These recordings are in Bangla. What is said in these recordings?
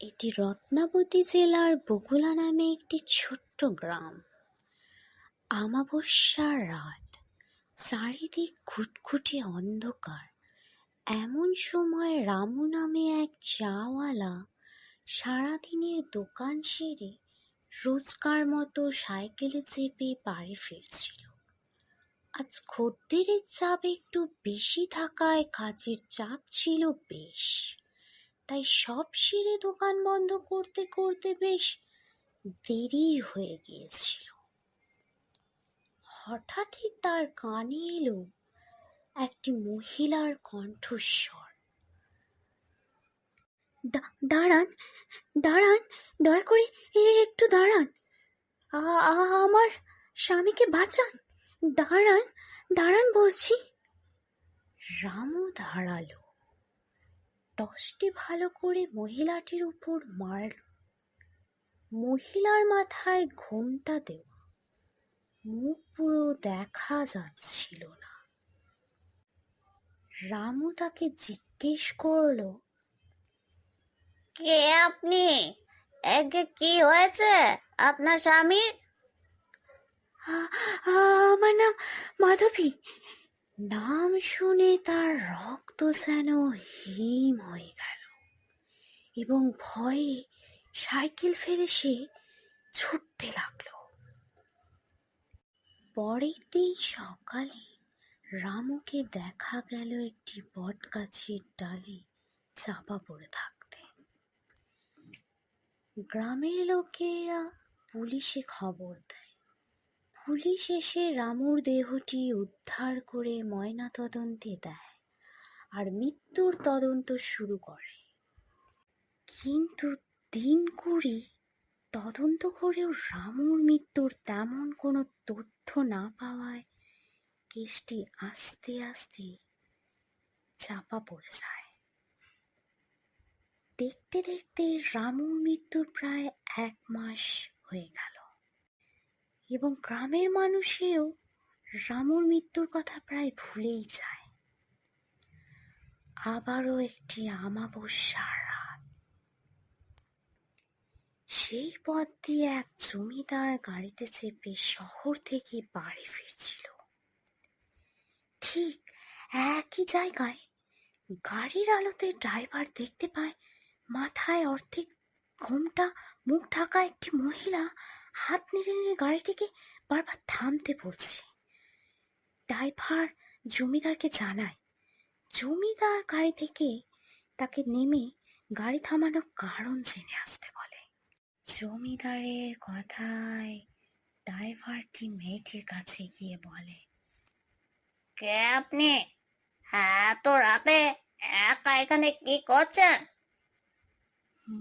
এটি রত্নাবতী জেলার বগুলা নামে একটি ছোট্ট গ্রাম। আমাবস্যার রাত, চারিদিক ঘুটঘুটে অন্ধকার। এমন সময় রামু নামে এক চাওয়ালা সারাদিনের দোকান সেরে রোজকার মতো সাইকেলে চেপে বাড়ি ফিরছিল। আজ খদ্দেরের চাপ একটু বেশি থাকায় কাজের চাপ ছিল বেশ, তাই সব সেরে দোকান বন্ধ করতে করতে বেশ দেরি হয়ে গিয়েছিল। হঠাৎই তার কানে এলো একটি মহিলার কণ্ঠস্বর। দাঁড়ান, দাঁড়ান, দয়া করে একটু দাঁড়ান। আমার স্বামীকে বাঁচান। দাঁড়ান, দাঁড়ান বলছি। রামু দাঁড়ালো, টর্চটি ভালো করে মহিলাটির উপর মারল। মহিলার মাথায় ঘোমটা দেওয়া, মুখ পুরো দেখা যাচ্ছিল না। রামু তাকে জিজ্ঞেস করলো, কে আপনি? একে কি হয়েছে আপনার স্বামীর? আমার নাম মাধবী। নাম শুনে তার রক্ত যেন হিম হয়ে গেল এবং ভয়ে সাইকেল ফেলে সে ছুটতে লাগলো। পরের দিন সকালে রামুকে দেখা গেল একটি বটগাছের ডালে চাপা পড়ে থাকতে। গ্রামের লোকেরা পুলিশে খবর দেয়। পুলিশ এসে রামুর দেহটি উদ্ধার করে ময়নাতদন্তে দেয় আর মৃত্যুর তদন্ত শুরু করে। কিন্তু দিন কুড়ি তদন্ত করেও রামুর মৃত্যুর তেমন কোনো তথ্য না পাওয়ায় কেসটি আস্তে আস্তে চাপা পড়ে যায়। দেখতে দেখতে রামুর মৃত্যুর প্রায় 1 মাস হয়ে গেল এবং গ্রামের মানুষেও রামুর মৃত্যুর কথা প্রায় ভুলেই যায়। আবারও একটি আমাবস্যার রাত। সেই পথ দিয়ে এক জমিদার গাড়িতে চেপে শহর থেকে বাড়ি ফিরছিল। ঠিক একই জায়গায় গাড়ির আলোতে ড্রাইভার দেখতে পায় মাথায় অর্ধেক ঘোমটা, মুখ ঢাকা একটি মহিলা হাত নেড়ে নেড়ে গাড়িটিকে বারবার থামতে বলছে। ড্রাইভার জমিদারকে জানায়। জমিদার গাড়ি থেকে তাকে নেমে গাড়ি থামানোর কারণ জেনে আসতে বলে। জমিদারের কথায় ড্রাইভারটি মেয়েটির কাছে গিয়ে বলে, কে আপনি? এত রাতে একা এখানে কি করছেন?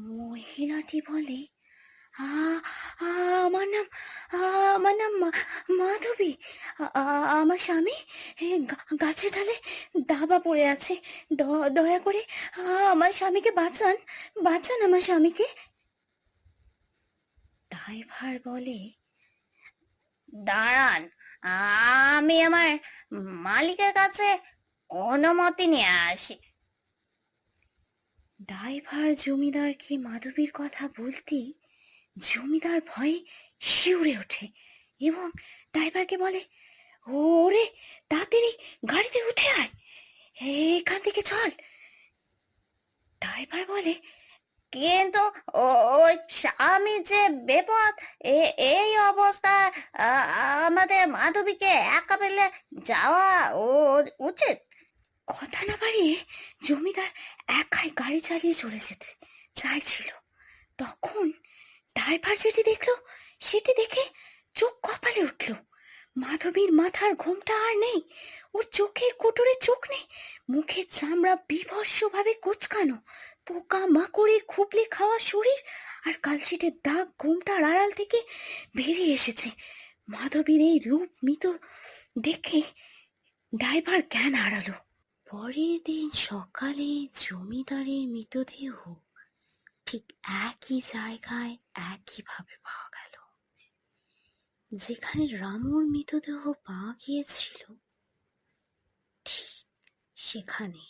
মহিলাটি বলে, আমার নাম আমার নাম মাধবী। আমার স্বামী গাছে ঢালে দাবা পড়ে আছে। দয়া করে আমার স্বামীকে বাঁচান, বাঁচান আমার স্বামীকে। ড্রাইভার বলে, দাঁড়ান, আমি আমার মালিকের কাছে অনুমতি নিয়ে আসি। ড্রাইভার জমিদারকে মাধবীর কথা বলতেই জমিদার ভয়ে শিউরে ওঠে এবং ড্রাইভারকে বলে, ওরে তাড়াতাড়ি গাড়িতে উঠে আয়, এখান থেকে চল। ড্রাইভার বলে, কিন্তু ওই স্বামী যে বিপদ, এই অবস্থায় আমাদের মাধবীকে একা ফেলে যাওয়া উচিত? কথা না বাড়িয়ে জমিদার একাই গাড়ি চালিয়ে চলে যেতে চাইছিল। তখন ড্রাইভার যেটি দেখলো সেটি দেখে চোখ কপালে উঠল। মাধবীর মাথার ঘোমটা আর নেই, ওর চোখের কোটরে চোখ নেই, মুখের চামড়া বিভৎসভাবে কোঁচকানো, পোকা মাকড়ে খুবলে খাওয়া শরীর আর কালশিটের দাগ ঘোমটার আড়াল থেকে বেরিয়ে এসেছে। মাধবীর এই রূপ মৃত দেখে ড্রাইভার জ্ঞান হারালো। পরের দিন সকালে জমিদারের মৃতদেহ ঠিক একই জায়গায় একইভাবে পাওয়া গেল যেখানে রামুর মৃতদেহ পাওয়া গিয়েছিল। ঠিক সেখানে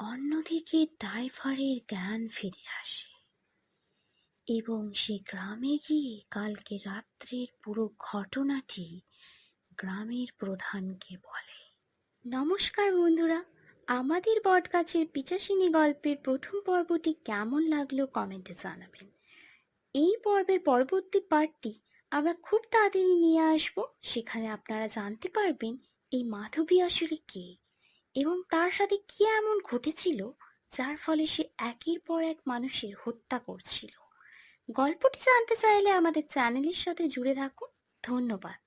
অন্যদিকে ড্রাইভারের জ্ঞান ফিরে আসে এবং সে গ্রামে গিয়ে কালকে রাত্রের পুরো ঘটনাটি গ্রামের প্রধানকে বলে। নমস্কার বন্ধুরা, আমাদের বটগাছের পিচাসিনী গল্পের প্রথম পর্বটি কেমন লাগলো কমেন্টে জানাবেন। এই পর্বের পরবর্তী পার্টটি আমরা খুব তাড়াতাড়ি নিয়ে আসব, সেখানে আপনারা জানতে পারবেন এই মাধবী আসলে কে এবং তার সাথে কি এমন ঘটেছিল যার ফলে সে একের পর এক মানুষের হত্যা করছিল। গল্পটি জানতে চাইলে আমাদের চ্যানেলের সাথে জুড়ে থাকুন। ধন্যবাদ।